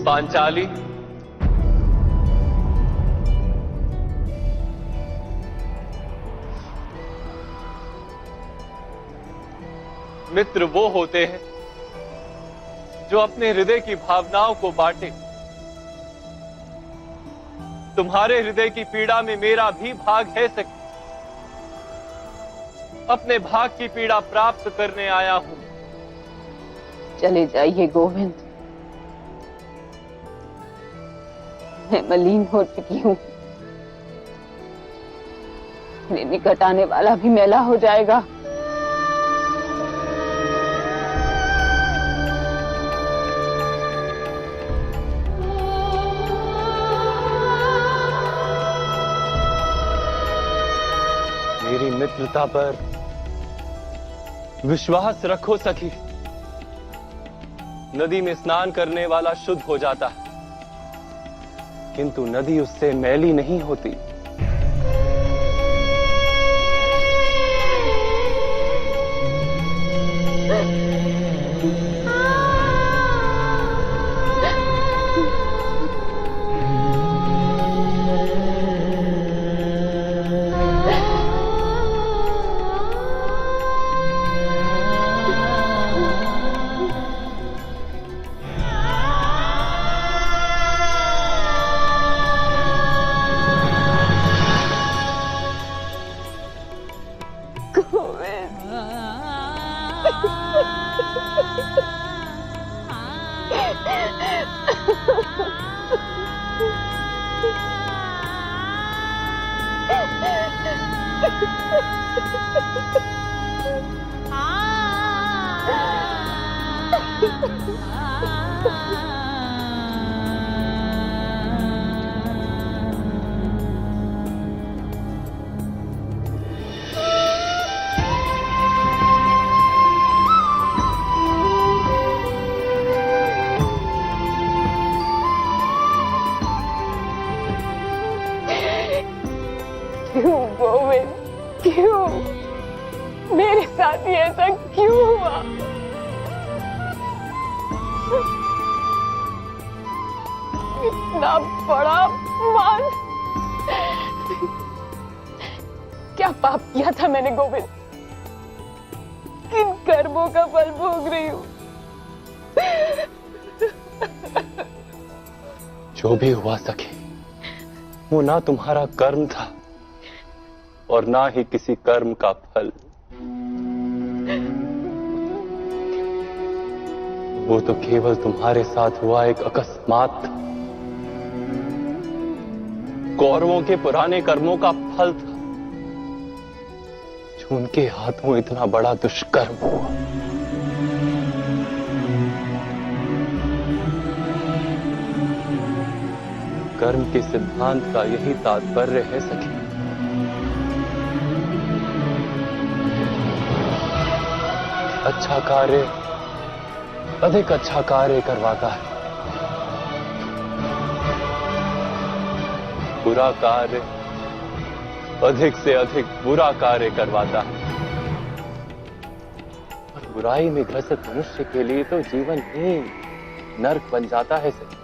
पांचाली, मित्र वो होते हैं जो अपने हृदय की भावनाओं को बांटे। तुम्हारे हृदय की पीड़ा में मेरा भी भाग है सखी। अपने भाग की पीड़ा प्राप्त करने आया हूं। चले जाइए गोविंद, मैं मलिन हो चुकी हूँ। मेरे निकट आने वाला भी मैला हो जाएगा। मेरी मित्रता पर विश्वास रखो सखी। नदी में स्नान करने वाला शुद्ध हो जाता है, किंतु नदी उससे मैली नहीं होती। क्यों गोविंद, क्यों मेरे साथ ही ऐसा क्यों हुआ? इतना बड़ा मान, क्या पाप किया था मैंने गोविंद? किन कर्मों का फल भोग रही हूँ? जो भी हुआ सखी, वो ना तुम्हारा कर्म था और ना ही किसी कर्म का फल। वो तो केवल तुम्हारे साथ हुआ एक अकस्मात था। कौरवों के पुराने कर्मों का फल था, जो उनके हाथों इतना बड़ा दुष्कर्म हुआ। कर्म के सिद्धांत का यही तात्पर्य है सखी। अच्छा कार्य अधिक अच्छा कार्य करवाता है, बुरा कार्य अधिक से अधिक बुरा कार्य करवाता है। और बुराई में ग्रसित मनुष्य के लिए तो जीवन ही नर्क बन जाता है सखी।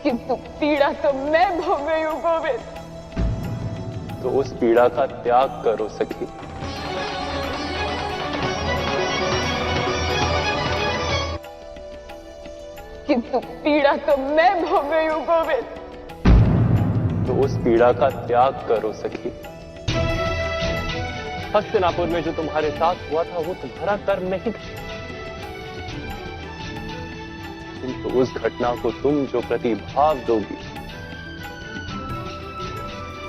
किंतु पीड़ा तो मैं भोग रही हूँ गोविंद। तो उस पीड़ा का त्याग करो सखी। किंतु पीड़ा तो मैं भोग रही हूँ गोविंद। तो उस पीड़ा का त्याग करो सखी। हस्तिनापुर में जो तुम्हारे साथ हुआ था वो तुम्हारा कर्म नहीं था, किंतु उस घटना को तुम जो प्रतिभाव दोगी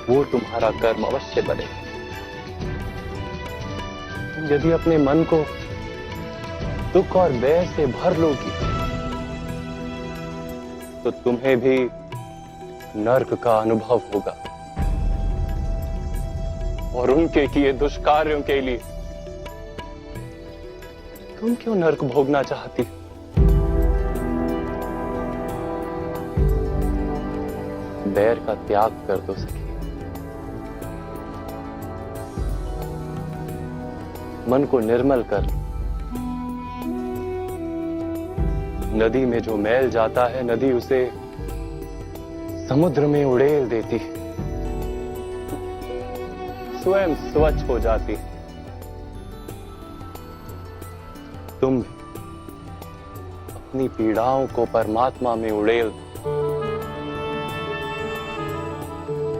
वो तुम्हारा कर्म अवश्य बनेगा। यदि अपने मन को दुख और भय से भर लोगी तो तुम्हें भी नर्क का अनुभव होगा। और उनके किए दुष्कार्यों के लिए तुम क्यों नर्क भोगना चाहती? बैर का त्याग कर दो सखी। मन को निर्मल कर, नदी में जो मैल जाता है, नदी उसे समुद्र में उड़ेल देती है, स्वयं स्वच्छ हो जाती है। तुम अपनी पीड़ाओं को परमात्मा में उड़ेल दो।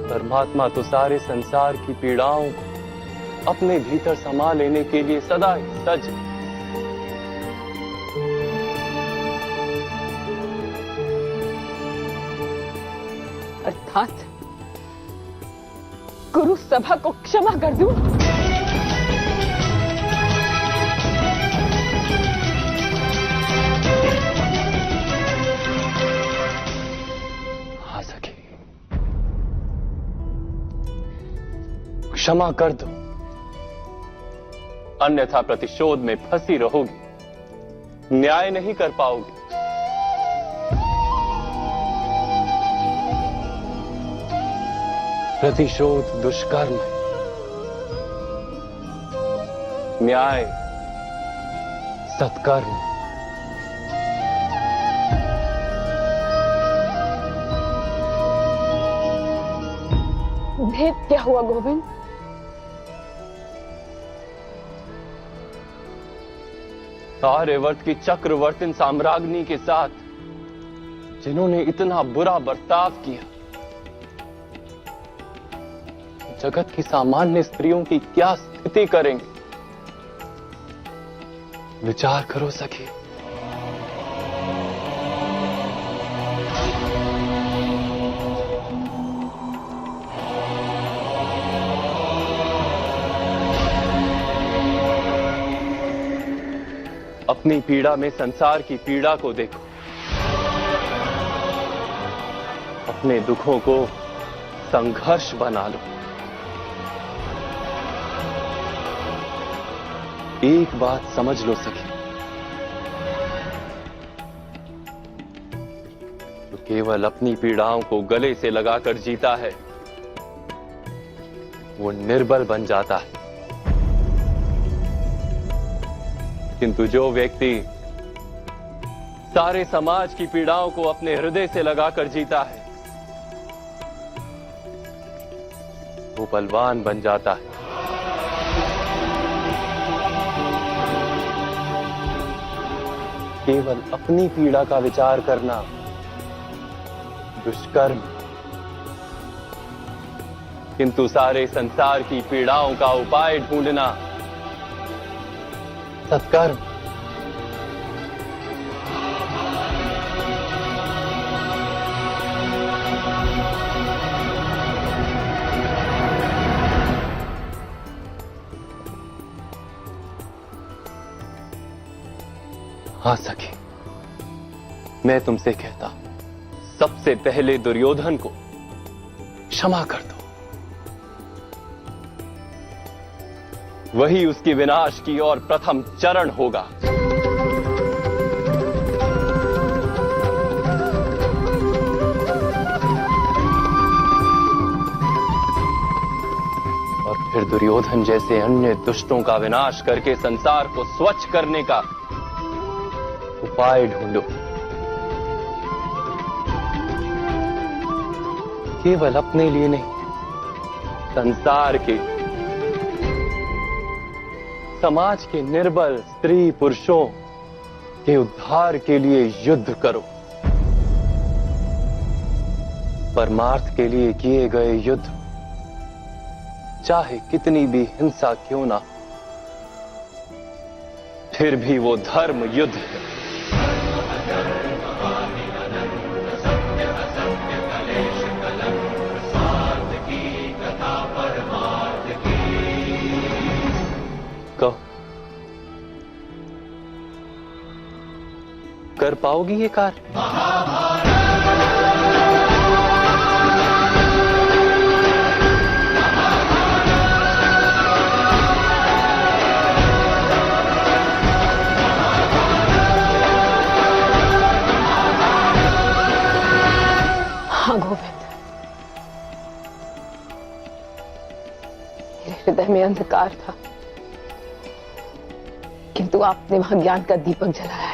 परमात्मा तो सारे संसार की पीड़ाओं को अपने भीतर समा लेने के लिए सदा ही सज। अर्थात गुरु सभा को क्षमा कर दूं? हाँ सखी, क्षमा कर दो, अन्यथा प्रतिशोध में फंसी रहोगी, न्याय नहीं कर पाओगी। प्रतिशोध दुष्कर्म है, न्याय सत्कर्म। भेद क्या हुआ गोविंद? आर्यवर्त की चक्रवर्तीन साम्राज्ञी के साथ जिन्होंने इतना बुरा बर्ताव किया, जगत की सामान्य स्त्रियों की क्या स्थिति करेंगे? विचार करो सखी। अपनी पीड़ा में संसार की पीड़ा को देखो, अपने दुखों को संघर्ष बना लो। एक बात समझ लो सखी, जो केवल अपनी पीड़ाओं को गले से लगाकर जीता है, वो निर्बल बन जाता है। किंतु जो व्यक्ति सारे समाज की पीड़ाओं को अपने हृदय से लगाकर जीता है, वो बलवान बन जाता है। केवल अपनी पीड़ा का विचार करना दुष्कर्म, किंतु सारे संसार की पीड़ाओं का उपाय ढूंढना सत्कर्म। हाँ सखी, मैं तुमसे कहता हूं, सबसे पहले दुर्योधन को क्षमा कर दो, वही उसकी विनाश की ओर प्रथम चरण होगा। और फिर दुर्योधन जैसे अन्य दुष्टों का विनाश करके संसार को स्वच्छ करने का उपाय ढूंढो। केवल अपने लिए नहीं, संसार के, समाज के निर्बल स्त्री पुरुषों के उद्धार के लिए युद्ध करो। परमार्थ के लिए किए गए युद्ध, चाहे कितनी भी हिंसा क्यों ना, फिर भी वो धर्म युद्ध है। कहो, कर पाओगी ये कार्य? हाँ गोविंद, मेरे हृदय में अंधकार था, किंतु आपने वहां ज्ञान का दीपक जलाया है।